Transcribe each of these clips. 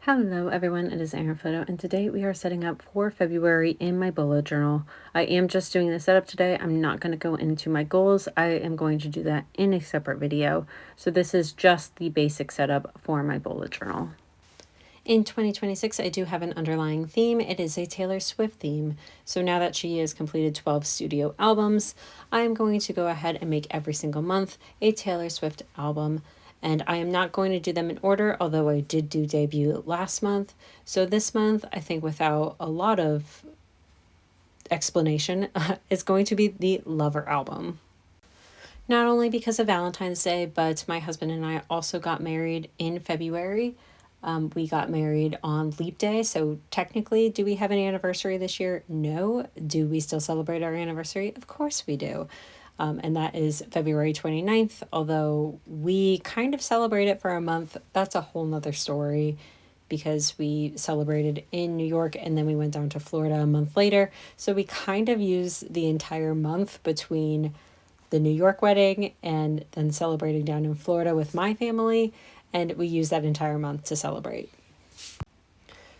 Hello everyone, it is Erin Floto, and today we are setting up for February in my bullet journal. I am just doing the setup today. I'm not going to go into my goals. I am going to do that in a separate video. So this is just the basic setup for my bullet journal. In 2026, I do have an underlying theme. It is a Taylor Swift theme. So now that she has completed 12 studio albums, I am going to go ahead and make every single month a Taylor Swift album. And I am not going to do them in order, although I did do debut last month. So this month, I think without a lot of explanation, is going to be the Lover album. Not only because of Valentine's Day, but my husband and I also got married in February. We got married on Leap Day, so technically, do we have an anniversary this year? No. Do we still celebrate our anniversary? Of course we do. And that is February 29th, although we kind of celebrate it for a month. That's a whole nother story because we celebrated in New York and then we went down to Florida a month later. So we kind of use the entire month between the New York wedding and then celebrating down in Florida with my family. And we use that entire month to celebrate.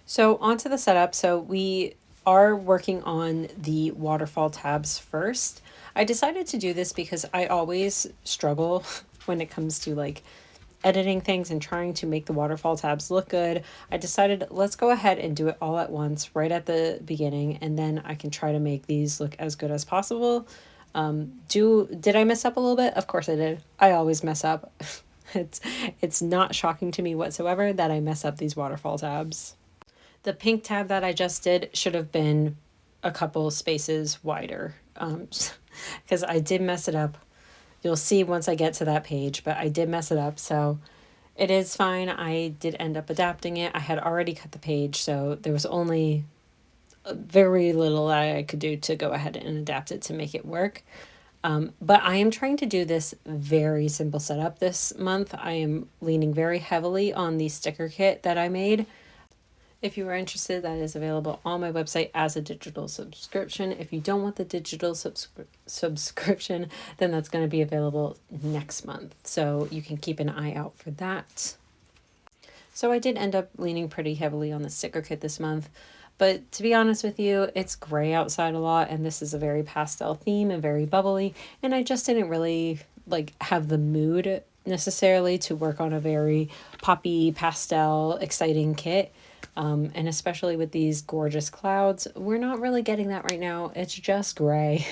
So onto the setup. So we are working on the waterfall tabs first. I decided to do this because I always struggle when it comes to like editing things and trying to make the waterfall tabs look good. I decided let's go ahead and do it all at once right at the beginning, and then I can try to make these look as good as possible. Did I mess up a little bit? Of course I did. I always mess up. It's not shocking to me whatsoever that I mess up these waterfall tabs. The pink tab that I just did should have been a couple spaces wider because I did mess it up. You'll see once I get to that page, but I did mess it up, so it is fine. I did end up adapting it. I had already cut the page, so there was only very little that I could do to go ahead and adapt it to make it work. But I am trying to do this very simple setup this month. I am leaning very heavily on the sticker kit that I made. If you are interested, that is available on my website as a digital subscription. If you don't want the digital subscription, then that's going to be available next month. So you can keep an eye out for that. So I did end up leaning pretty heavily on the sticker kit this month. But to be honest with you, it's gray outside a lot, and this is a very pastel theme and very bubbly. And I just didn't really have the mood necessarily to work on a very poppy, pastel, exciting kit. And especially with these gorgeous clouds, we're not really getting that right now. It's just gray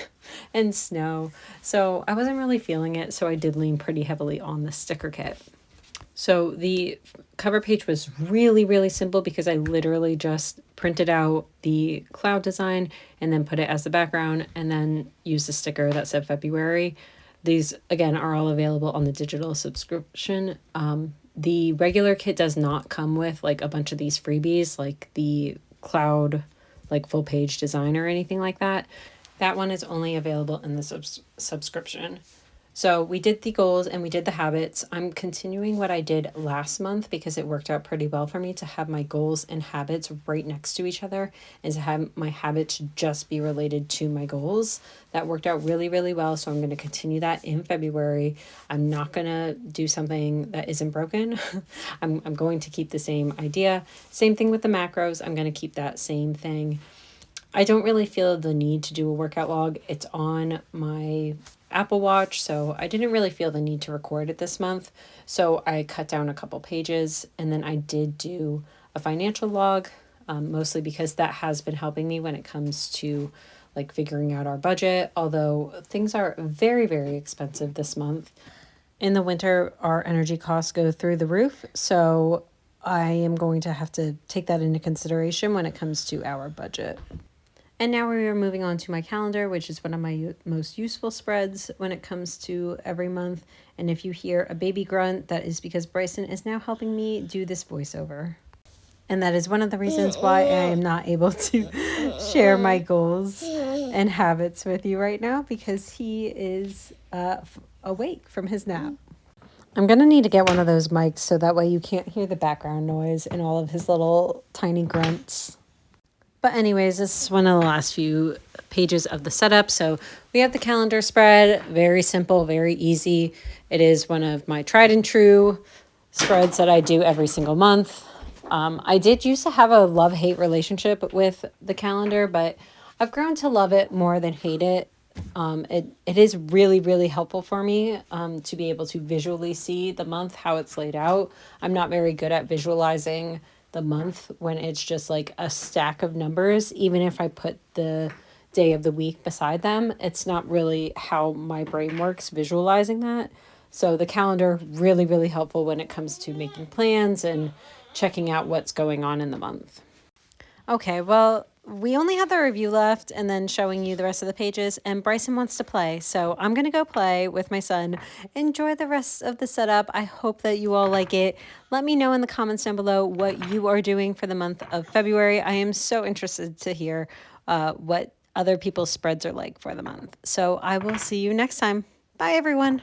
and snow. So I wasn't really feeling it. So I did lean pretty heavily on the sticker kit. So the cover page was really, really simple because I literally just printed out the cloud design and then put it as the background and then used a sticker that said February. These, again, are all available on the digital subscription. The regular kit does not come with like a bunch of these freebies, like the cloud, like full page design or anything like that. That one is only available in the subscription. So we did the goals and we did the habits. I'm continuing what I did last month because it worked out pretty well for me to have my goals and habits right next to each other and to have my habits just be related to my goals. That worked out really, really well. So I'm going to continue that in February. I'm not going to do something that isn't broken. I'm going to keep the same idea. Same thing with the macros. I'm going to keep that same thing. I don't really feel the need to do a workout log. It's on my Apple Watch, so I didn't really feel the need to record it this month. So I cut down a couple pages, and then I did do a financial log, mostly because that has been helping me when it comes to like figuring out our budget, although things are very, very expensive this month. In the winter, our energy costs go through the roof, so I am going to have to take that into consideration when it comes to our budget. And now we are moving on to my calendar, which is one of my most useful spreads when it comes to every month. And if you hear a baby grunt, that is because Bryson is now helping me do this voiceover. And that is one of the reasons why I am not able to share my goals and habits with you right now, because he is awake from his nap. I'm going to need to get one of those mics so that way you can't hear the background noise and all of his little tiny grunts. But anyways, this is one of the last few pages of the setup. So we have the calendar spread, very simple, very easy. It is one of my tried and true spreads that I do every single month. I did used to have a love-hate relationship with the calendar, but I've grown to love it more than hate it. It is really, really helpful for me to be able to visually see the month, how it's laid out. I'm not very good at visualizing the month when it's just like a stack of numbers, even if I put the day of the week beside them. It's not really how my brain works visualizing that. So the calendar really, really helpful when it comes to making plans and checking out what's going on in the month. Okay, well, we only have the review left and then showing you the rest of the pages, and Bryson wants to play. So I'm going to go play with my son. Enjoy the rest of the setup. I hope that you all like it. Let me know in the comments down below what you are doing for the month of February. I am so interested to hear what other people's spreads are like for the month. So I will see you next time. Bye, everyone.